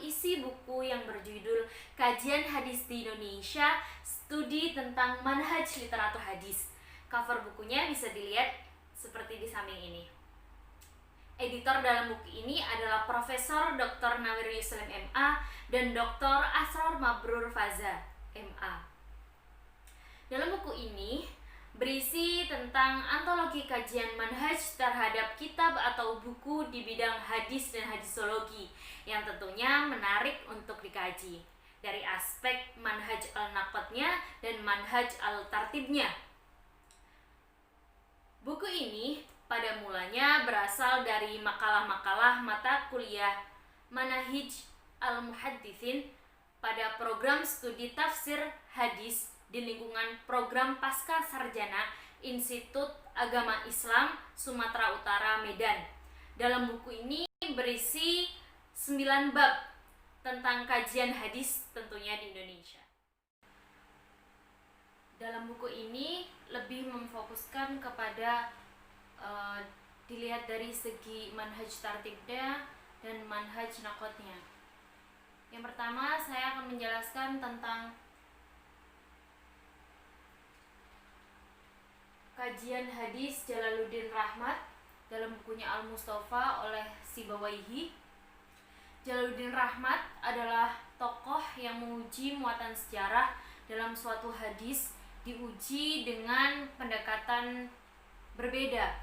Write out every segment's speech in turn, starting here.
isi buku yang berjudul Kajian Hadis di Indonesia, Studi tentang Manhaj Literatur Hadis. Cover bukunya bisa dilihat seperti di samping ini. Editor dalam buku ini adalah Profesor Dr. Nawir Yuslim MA dan Dr. Asror Mabrur Faza MA. Dalam buku ini berisi tentang antologi kajian manhaj terhadap kitab atau buku di bidang hadis dan hadisologi yang tentunya menarik untuk dikaji dari aspek manhaj al-naqadnya dan manhaj al-tartibnya. Buku ini pada mulanya berasal dari makalah-makalah mata kuliah Manahij al-Muhadditsin pada program studi tafsir hadis di lingkungan program Pasca Sarjana Institut Agama Islam Sumatera Utara Medan. Dalam buku ini berisi 9 bab tentang kajian hadis tentunya di Indonesia. Dalam buku ini lebih memfokuskan kepada dilihat dari segi manhaj tartibnya dan manhaj naqadnya. Yang pertama, saya akan menjelaskan tentang kajian hadis Jalaluddin Rahmat dalam bukunya Al-Mustafa oleh Sibawaihi. Jalaluddin Rahmat adalah tokoh yang menguji muatan sejarah dalam suatu hadis, diuji dengan pendekatan berbeda,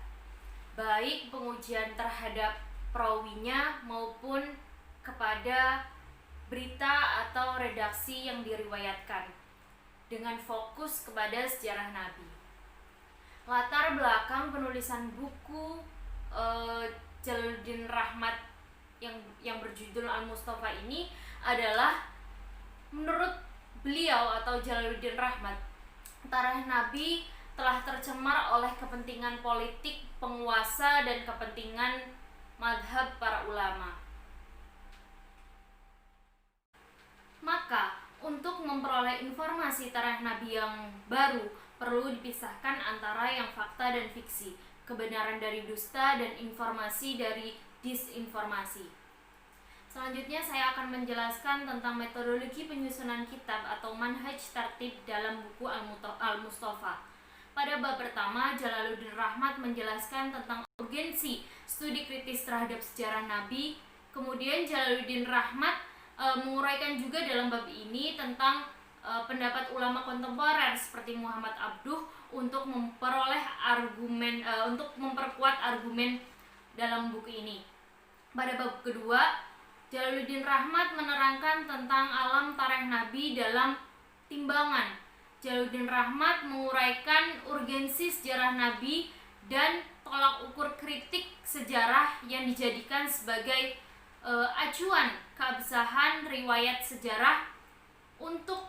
baik pengujian terhadap perawinya maupun kepada berita atau redaksi yang diriwayatkan, dengan fokus kepada sejarah Nabi. Latar belakang penulisan buku Jalaluddin Rahmat yang berjudul Al-Mustafa ini adalah, menurut beliau atau Jalaluddin Rahmat, tarikh Nabi telah tercemar oleh kepentingan politik penguasa dan kepentingan madhab para ulama. Maka untuk memperoleh informasi tarikh Nabi yang baru perlu dipisahkan antara yang fakta dan fiksi, kebenaran dari dusta dan informasi dari disinformasi. Selanjutnya saya akan menjelaskan tentang metodologi penyusunan kitab atau manhaj tartib dalam buku Al-Mustafa. Pada bab pertama, Jalaluddin Rahmat menjelaskan tentang urgensi studi kritis terhadap sejarah Nabi. Kemudian Jalaluddin Rahmat menguraikan juga dalam bab ini tentang pendapat ulama kontemporer seperti Muhammad Abduh untuk memperoleh argumen, untuk memperkuat argumen dalam buku ini. Pada bab kedua, Jalaluddin Rahmat menerangkan tentang alam tarikh Nabi dalam timbangan. Jalaluddin Rahmat menguraikan urgensi sejarah Nabi dan tolak ukur kritik sejarah yang dijadikan sebagai acuan keabsahan riwayat sejarah untuk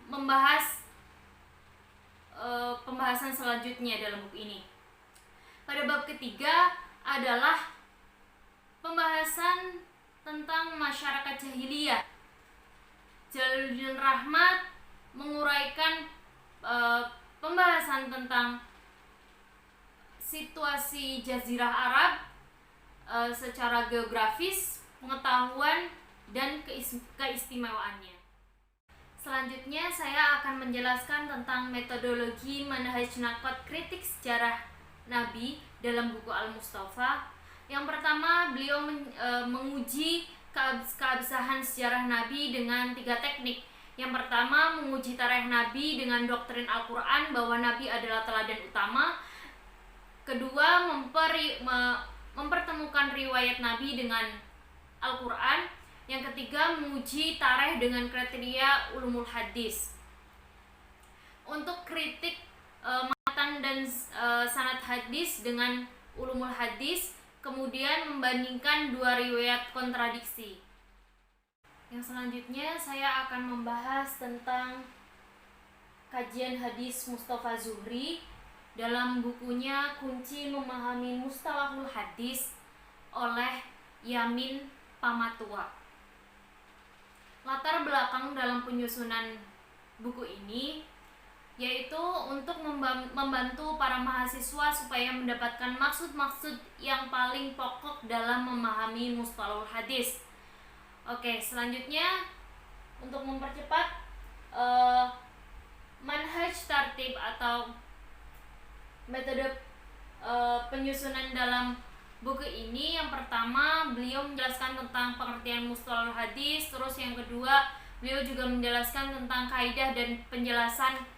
membahas pembahasan selanjutnya dalam buku ini. Pada bab ketiga adalah pembahasan tentang masyarakat jahiliyah. Jalaluddin Rahmat menguraikan pembahasan tentang situasi Jazirah Arab secara geografis, pengetahuan, dan keistimewaannya. Selanjutnya saya akan menjelaskan tentang metodologi manhaj naqad kritik sejarah Nabi dalam buku Al-Mustafa. Yang pertama, beliau menguji keabsahan sejarah Nabi dengan 3 teknik. Yang pertama, menguji tarikh Nabi dengan doktrin Al-Quran bahwa Nabi adalah teladan utama. Kedua, mempertemukan riwayat Nabi dengan Al-Quran. Yang ketiga, menguji tarikh dengan kriteria ulumul hadis. Untuk kritik matan dan sanad hadis dengan ulumul hadis, kemudian membandingkan 2 riwayat kontradiksi. Yang selanjutnya saya akan membahas tentang kajian hadis Mustafa Zuhri dalam bukunya Kunci Memahami Mustalahul Hadis oleh Yamin Pamatua. Latar belakang dalam penyusunan buku ini yaitu untuk membantu para mahasiswa supaya mendapatkan maksud-maksud yang paling pokok dalam memahami mustalahul hadis. Oke, selanjutnya untuk mempercepat manhaj tartib atau metode penyusunan dalam buku ini, yang pertama beliau menjelaskan tentang pengertian mustalahul hadis, terus yang kedua beliau juga menjelaskan tentang kaidah dan penjelasan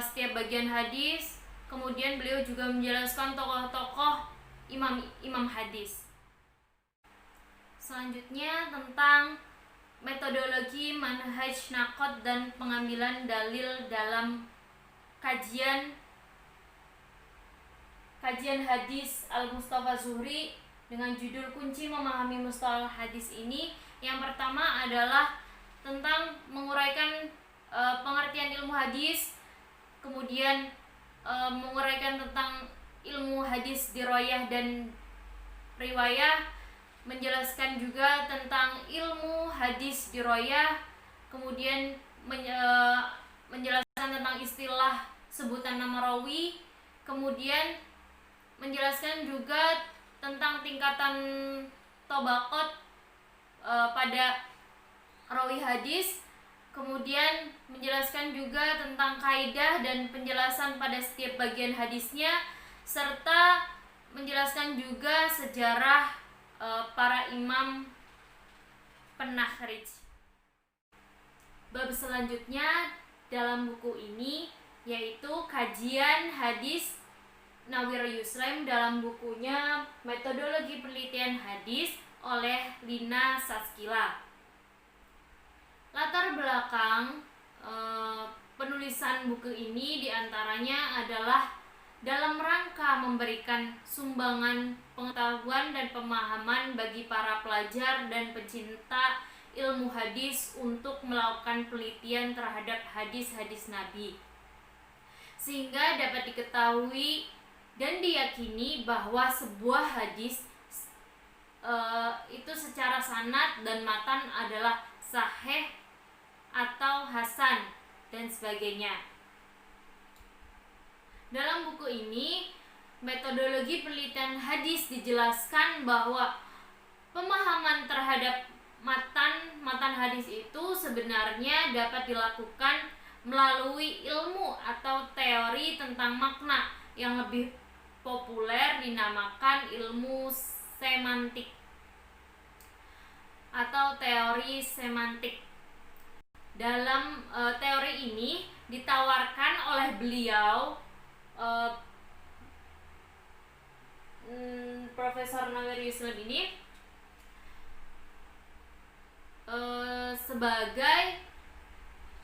setiap bagian hadis. Kemudian beliau juga menjelaskan tokoh-tokoh imam hadis. Selanjutnya tentang metodologi manhaj naqad dan pengambilan dalil dalam kajian hadis Al-Mustafa Zuhri dengan judul Kunci Memahami Mustalah Hadis ini. Yang pertama adalah tentang menguraikan pengertian ilmu hadis, kemudian menguraikan tentang ilmu hadis dirayah dan riwayah, menjelaskan juga tentang ilmu hadis dirayah, kemudian menjelaskan tentang istilah sebutan nama rawi, kemudian menjelaskan juga tentang tingkatan tabaqat pada rawi hadis, kemudian menjelaskan juga tentang kaidah dan penjelasan pada setiap bagian hadisnya, serta menjelaskan juga sejarah para imam penakhrij. Bab selanjutnya dalam buku ini yaitu kajian hadis Nawir Yuslim dalam bukunya Metodologi Penelitian Hadis oleh Lina Saskila. Latar belakang penulisan buku ini diantaranya adalah dalam rangka memberikan sumbangan pengetahuan dan pemahaman bagi para pelajar dan pencinta ilmu hadis untuk melakukan penelitian terhadap hadis-hadis Nabi, sehingga dapat diketahui dan diyakini bahwa sebuah hadis itu secara sanad dan matan adalah sahih atau hasan dan sebagainya. Dalam buku ini, metodologi penelitian hadis dijelaskan bahwa pemahaman terhadap matan hadis itu sebenarnya dapat dilakukan melalui ilmu atau teori tentang makna yang lebih populer dinamakan ilmu semantik atau teori semantik. Dalam teori ini ditawarkan oleh beliau Profesor Nawir Yuslim ini sebagai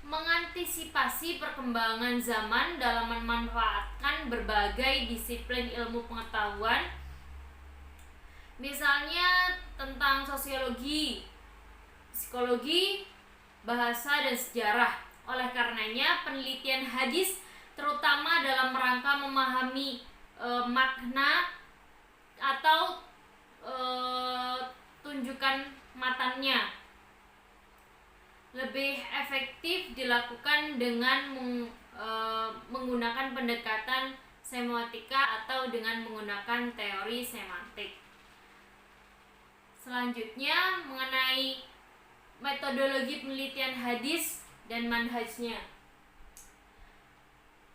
mengantisipasi perkembangan zaman dalam memanfaatkan berbagai disiplin ilmu pengetahuan, misalnya tentang sosiologi, psikologi, bahasa, dan sejarah. Oleh karenanya, penelitian hadis terutama dalam rangka memahami makna atau tunjukan matannya lebih efektif dilakukan dengan menggunakan pendekatan semiotika atau dengan menggunakan teori semantik. Selanjutnya mengenai metodologi penelitian hadis dan manhajnya.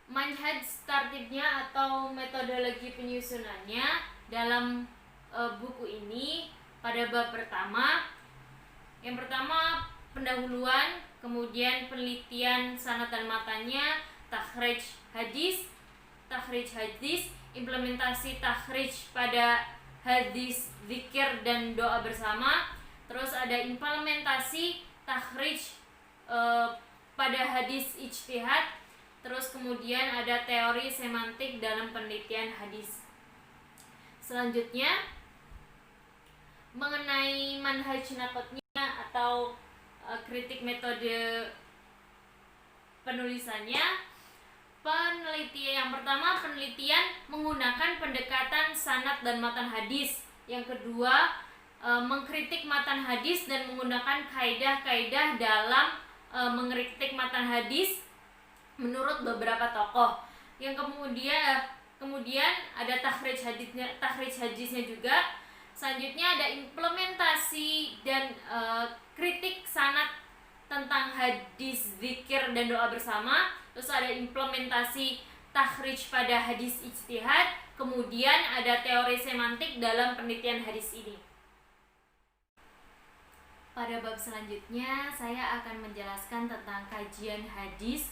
Manhaj tartibnya atau metodologi penyusunannya dalam buku ini pada bab pertama. Yang pertama pendahuluan, kemudian penelitian sanad dan matanya, takhrij hadis, implementasi takhrij pada hadis zikir dan doa bersama. Terus ada implementasi takhrij pada hadis ijtihad. Terus kemudian ada teori semantik dalam penelitian hadis. Selanjutnya mengenai manhaj naqadnya atau kritik metode penulisannya. Yang pertama penelitian menggunakan pendekatan sanad dan matan hadis. Yang kedua mengkritik matan hadis dan menggunakan kaidah-kaidah dalam mengkritik matan hadis menurut beberapa tokoh. Yang kemudian ada takhrij hadisnya juga. Selanjutnya ada implementasi dan kritik sanad tentang hadis zikir dan doa bersama, terus ada implementasi takhrij pada hadis ijtihad, kemudian ada teori semantik dalam penelitian hadis ini. Pada bab selanjutnya saya akan menjelaskan tentang kajian hadis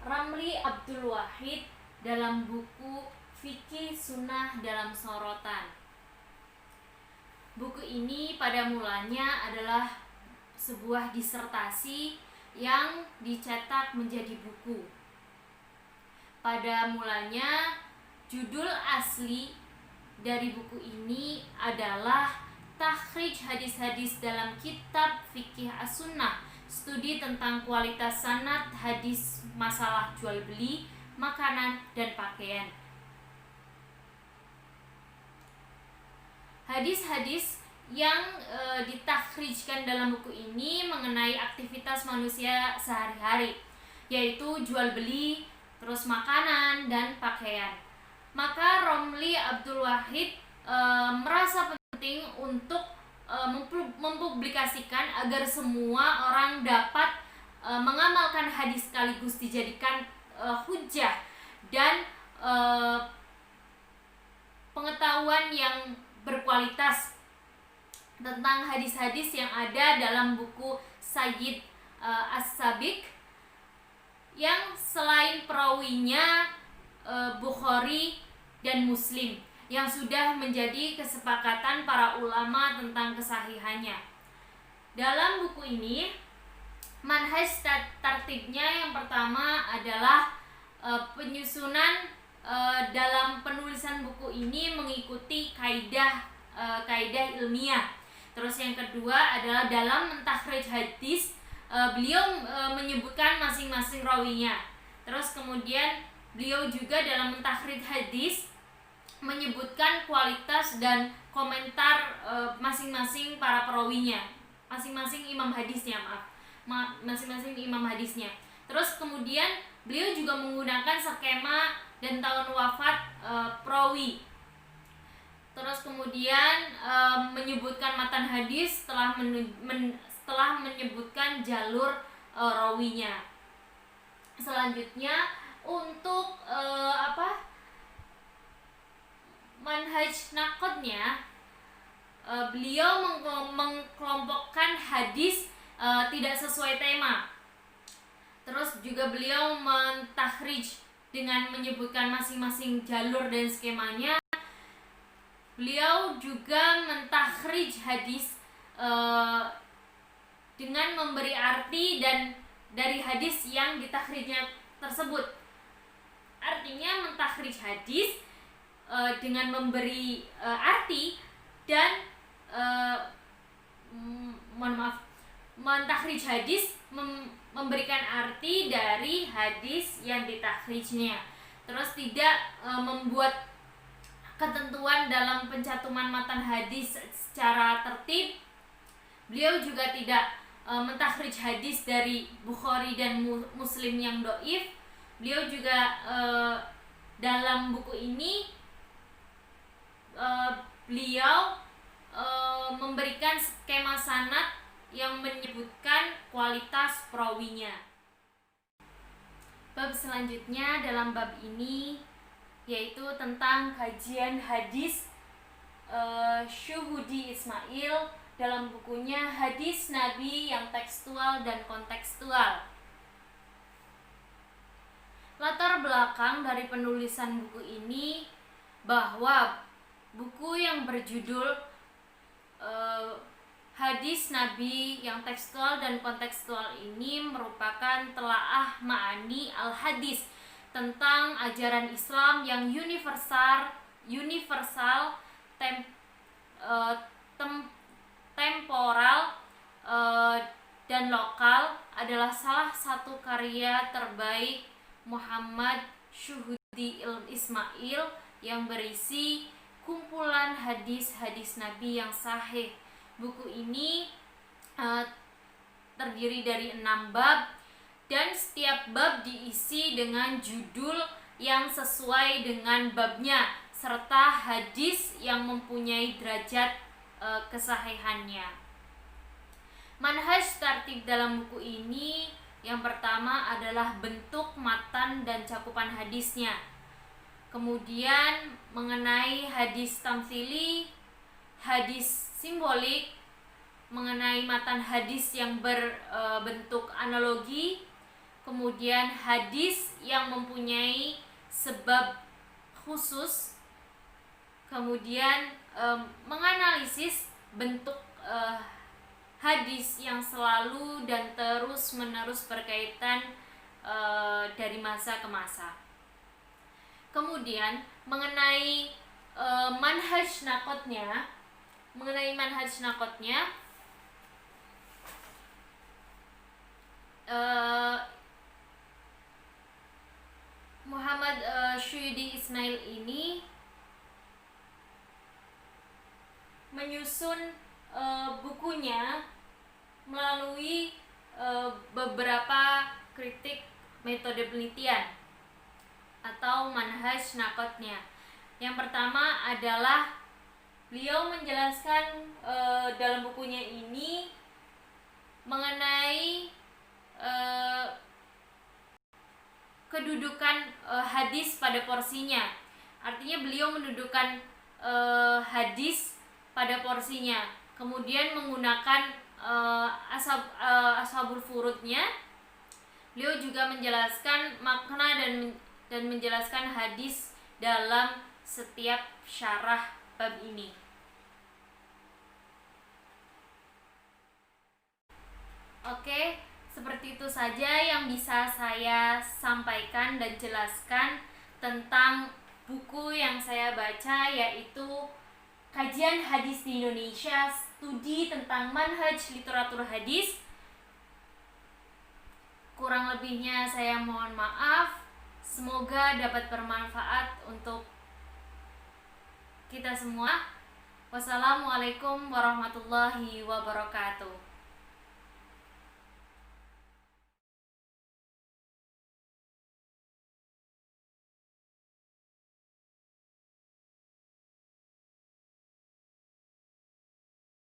Ramli Abdul Wahid dalam buku Fikih Sunnah dalam Sorotan. Buku ini pada mulanya adalah sebuah disertasi yang dicetak menjadi buku. Pada mulanya judul asli dari buku ini adalah Takhrij Hadis-Hadis dalam Kitab Fikih As-Sunnah, studi tentang kualitas sanad hadis masalah jual beli, makanan, dan pakaian. Hadis-hadis yang ditakhrijkan dalam buku ini mengenai aktivitas manusia sehari-hari, yaitu jual beli, terus makanan, dan pakaian. Maka Ramli Abdul Wahid merasa penting untuk mempublikasikan agar semua orang dapat mengamalkan hadis sekaligus dijadikan hujjah dan pengetahuan yang berkualitas tentang hadis-hadis yang ada dalam buku Sayyid As-Sabiq, yang selain perawinya Bukhari dan Muslim, yang sudah menjadi kesepakatan para ulama tentang kesahihannya. Dalam buku ini, manhaj tartibnya yang pertama adalah penyusunan dalam penulisan buku ini mengikuti kaidah ilmiah. Terus yang kedua adalah dalam mentakhrij hadis, beliau menyebutkan masing-masing rawinya. Terus kemudian beliau juga dalam mentakhrij hadis menyebutkan kualitas dan komentar masing-masing para perawinya, masing-masing imam hadisnya. Masing-masing imam hadisnya. Terus kemudian beliau juga menggunakan skema dan tahun wafat perawi. Terus kemudian menyebutkan matan hadis setelah menyebutkan jalur rawinya. Selanjutnya untuk manhaj naqdnya, beliau mengkelompokkan hadis tidak sesuai tema. Terus juga beliau mentakhrij dengan menyebutkan masing-masing jalur dan skemanya. Beliau juga mentakhrij hadis dengan memberi arti dan dari hadis yang ditakhrijnya tersebut. Artinya mentakhrij hadis dengan memberi arti dan mentakhrij hadis memberikan arti dari hadis yang ditakhrijnya. Terus tidak membuat ketentuan dalam pencatuman matan hadis secara tertib. Beliau juga tidak mentakhrij hadis dari Bukhari dan Muslim yang dhaif. Beliau juga dalam buku ini beliau memberikan skema sanad yang menyebutkan kualitas perawinya. Bab selanjutnya dalam bab ini yaitu tentang kajian hadis Syuhudi Ismail dalam bukunya Hadis Nabi yang Tekstual dan Kontekstual. Latar belakang dari penulisan buku ini bahwa buku yang berjudul Hadis Nabi yang Tekstual dan Kontekstual ini merupakan telaah ma'ani al-hadis tentang ajaran Islam yang universal, temporal, dan lokal, adalah salah satu karya terbaik Muhammad Syuhudi Ismail yang berisi kumpulan hadis-hadis Nabi yang sahih. Buku ini terdiri dari 6 bab dan setiap bab diisi dengan judul yang sesuai dengan babnya serta hadis yang mempunyai derajat kesahihannya. Manhaj tartib dalam buku ini yang pertama adalah bentuk, matan, dan cakupan hadisnya. Kemudian mengenai hadis tamtsili, hadis simbolik, mengenai matan hadis yang berbentuk analogi, kemudian hadis yang mempunyai sebab khusus, kemudian menganalisis bentuk hadis yang selalu dan terus menerus berkaitan dari masa ke masa. Kemudian mengenai manhaj nakotnya, Muhammad Syuuti Ismail ini menyusun bukunya melalui beberapa kritik metode penelitian atau manhaj nakotnya. Yang pertama adalah beliau menjelaskan dalam bukunya ini mengenai kedudukan hadis pada porsinya. Artinya beliau mendudukkan hadis pada porsinya, kemudian menggunakan ashabul furudnya. Beliau juga menjelaskan makna dan menjelaskan hadis dalam setiap syarah bab ini. Oke, seperti itu saja yang bisa saya sampaikan dan jelaskan tentang buku yang saya baca, yaitu Kajian Hadis di Indonesia, Studi tentang Manhaj Literatur Hadis. Kurang lebihnya saya mohon maaf. Semoga dapat bermanfaat untuk kita semua. Wassalamualaikum warahmatullahi wabarakatuh.